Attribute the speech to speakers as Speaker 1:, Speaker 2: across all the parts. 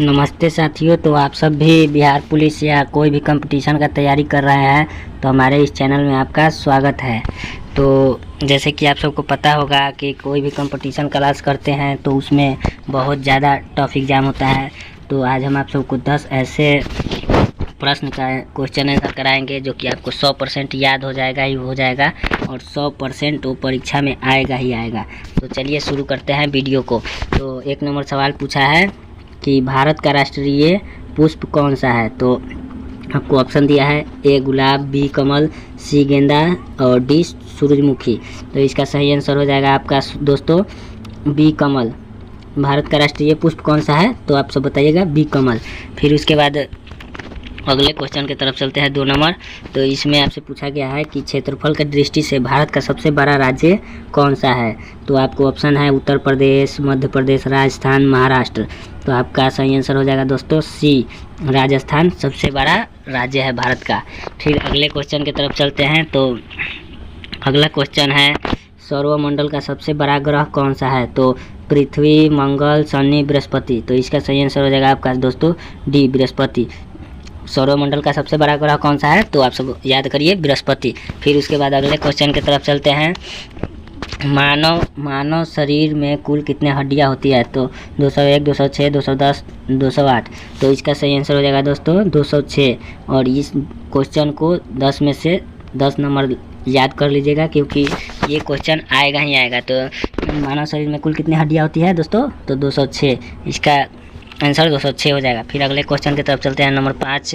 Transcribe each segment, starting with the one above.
Speaker 1: नमस्ते साथियों। तो आप सब भी बिहार पुलिस या कोई भी कंपटीशन का तैयारी कर रहे हैं तो हमारे इस चैनल में आपका स्वागत है। तो जैसे कि आप सबको पता होगा कि कोई भी कंपटीशन क्लास करते हैं तो उसमें बहुत ज़्यादा टफ एग्ज़ाम होता है। तो आज हम आप सबको 10 ऐसे प्रश्न का क्वेश्चन आंसर कराएंगे जो कि आपको 100% याद हो जाएगा ही हो जाएगा और 100% वो परीक्षा में आएगा ही आएगा। तो चलिए शुरू करते हैं वीडियो को। तो 1 नंबर सवाल पूछा है कि भारत का राष्ट्रीय पुष्प कौन सा है। तो आपको ऑप्शन दिया है ए गुलाब, बी कमल, सी गेंदा और डी सूरजमुखी। तो इसका सही आंसर हो जाएगा आपका दोस्तों बी कमल। भारत का राष्ट्रीय पुष्प कौन सा है तो आप सब बताइएगा बी कमल। फिर उसके बाद अगले क्वेश्चन की तरफ चलते हैं 2 नंबर। तो इसमें आपसे पूछा गया है कि क्षेत्रफल की दृष्टि से भारत का सबसे बड़ा राज्य कौन सा है। तो आपको ऑप्शन है उत्तर प्रदेश, मध्य प्रदेश, राजस्थान, महाराष्ट्र। तो आपका सही आंसर हो जाएगा दोस्तों सी, राजस्थान सबसे बड़ा राज्य है भारत का। फिर अगले क्वेश्चन की तरफ चलते हैं। तो अगला क्वेश्चन है सौरमंडल का सबसे बड़ा ग्रह कौन सा है। तो पृथ्वी, मंगल, शनि, बृहस्पति। तो इसका सही आंसर हो जाएगा आपका दोस्तों डी बृहस्पति। सौरमंडल का सबसे बड़ा ग्रह कौन सा है तो आप सब याद करिए बृहस्पति। फिर उसके बाद अगले क्वेश्चन की तरफ चलते हैं। मानव शरीर में कुल कितने हड्डियां होती है। तो 201, 206, 210, 208। तो इसका सही आंसर हो जाएगा दोस्तों 206। और इस क्वेश्चन को 10 में से 10 नंबर याद कर लीजिएगा क्योंकि ये क्वेश्चन आएगा ही आएगा। तो मानव शरीर में कुल कितनी हड्डियां होती है दोस्तों तो 206। इसका आंसर 206 हो जाएगा। फिर अगले क्वेश्चन की तरफ चलते हैं। नंबर 5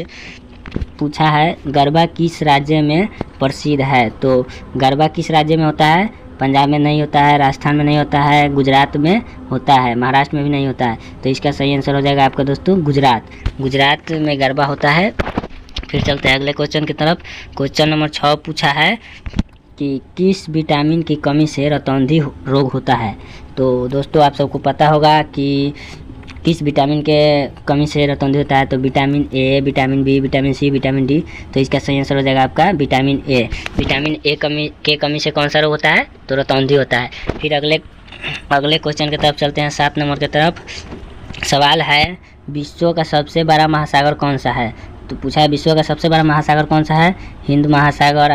Speaker 1: पूछा है गरबा किस राज्य में प्रसिद्ध है। तो गरबा किस राज्य में होता है। पंजाब में नहीं होता है, राजस्थान में नहीं होता है, गुजरात में होता है, महाराष्ट्र में भी नहीं होता है। तो इसका सही आंसर हो जाएगा आपका दोस्तों गुजरात में गरबा होता है। फिर चलते हैं अगले क्वेश्चन की तरफ। क्वेश्चन नंबर 6 पूछा है कि किस विटामिन की कमी से रतौंधी रोग होता है। तो दोस्तों आप सबको पता होगा कि किस विटामिन के कमी से रतौंधी होता है। तो vitamin A, vitamin B, vitamin C, vitamin D. तो इसका सही आंसर हो जाएगा आपका विटामिन ए। विटामिन ए कमी से कौन सा रोग होता है तो रतौंधी होता है। फिर अगले क्वेश्चन की तरफ चलते हैं 7 नंबर की तरफ। सवाल है विश्व का सबसे बड़ा महासागर कौन सा है। तो पूछा है विश्व का सबसे बड़ा महासागर कौन सा है। हिंद महासागर,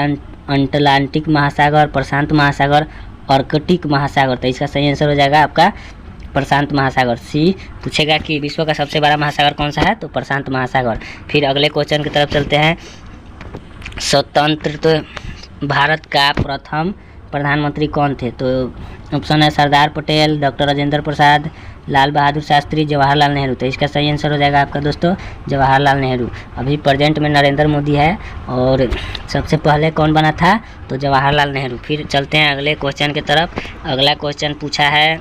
Speaker 1: अटलांटिक महासागर, प्रशांत महासागर, आर्कटिक महासागर। तो इसका सही आंसर हो जाएगा आपका प्रशांत महासागर सी। पूछेगा कि विश्व का सबसे बड़ा महासागर कौन सा है तो प्रशांत महासागर। फिर अगले क्वेश्चन की तरफ चलते हैं। स्वतंत्र भारत का प्रथम प्रधानमंत्री कौन थे। तो ऑप्शन है सरदार पटेल, डॉक्टर राजेंद्र प्रसाद, लाल बहादुर शास्त्री, जवाहरलाल नेहरू। तो इसका सही आंसर हो जाएगा आपका दोस्तों जवाहरलाल नेहरू। अभी प्रेजेंट में नरेंद्र मोदी है और सबसे पहले कौन बना था तो जवाहरलाल नेहरू। फिर चलते हैं अगले क्वेश्चन की तरफ। अगला क्वेश्चन पूछा है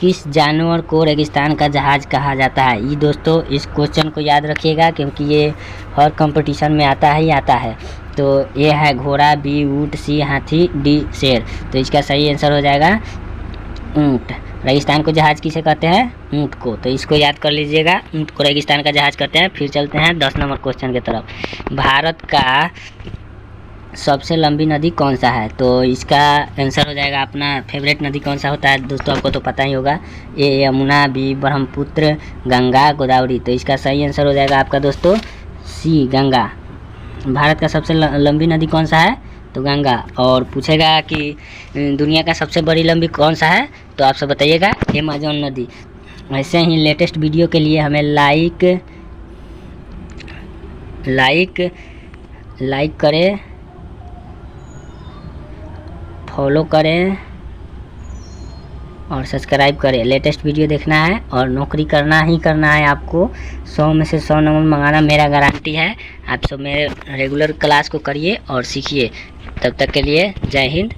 Speaker 1: किस जानवर को रेगिस्तान का जहाज कहा जाता है। ये दोस्तों इस क्वेश्चन को याद रखिएगा क्योंकि ये हर कंपटीशन में आता है। तो ये है घोड़ा, बी ऊँट, सी हाथी, डी शेर। तो इसका सही आंसर हो जाएगा ऊँट। रेगिस्तान को जहाज किसे कहते हैं ऊँट को। तो इसको याद कर लीजिएगा ऊँट को रेगिस्तान का जहाज कहते हैं। फिर चलते हैं 10 नंबर क्वेश्चन की तरफ। भारत का सबसे लंबी नदी कौन सा है। तो इसका आंसर हो जाएगा अपना फेवरेट नदी कौन सा होता है दोस्तों आपको तो पता ही होगा। ए यमुना, बी ब्रह्मपुत्र, गंगा, गोदावरी। तो इसका सही आंसर हो जाएगा आपका दोस्तों सी गंगा। भारत का सबसे लंबी नदी कौन सा है तो गंगा। और पूछेगा कि दुनिया का सबसे बड़ी लंबी कौन सा है तो आप सब बताइएगा अमेज़न नदी। ऐसे ही लेटेस्ट वीडियो के लिए हमें लाइक करें, फॉलो करें और सब्सक्राइब करें। लेटेस्ट वीडियो देखना है और नौकरी करना है आपको। 100 में से 100 नंबर मंगाना मेरा गारंटी है। आप सब मेरे रेगुलर क्लास को करिए और सीखिए। तब तक के लिए जय हिंद।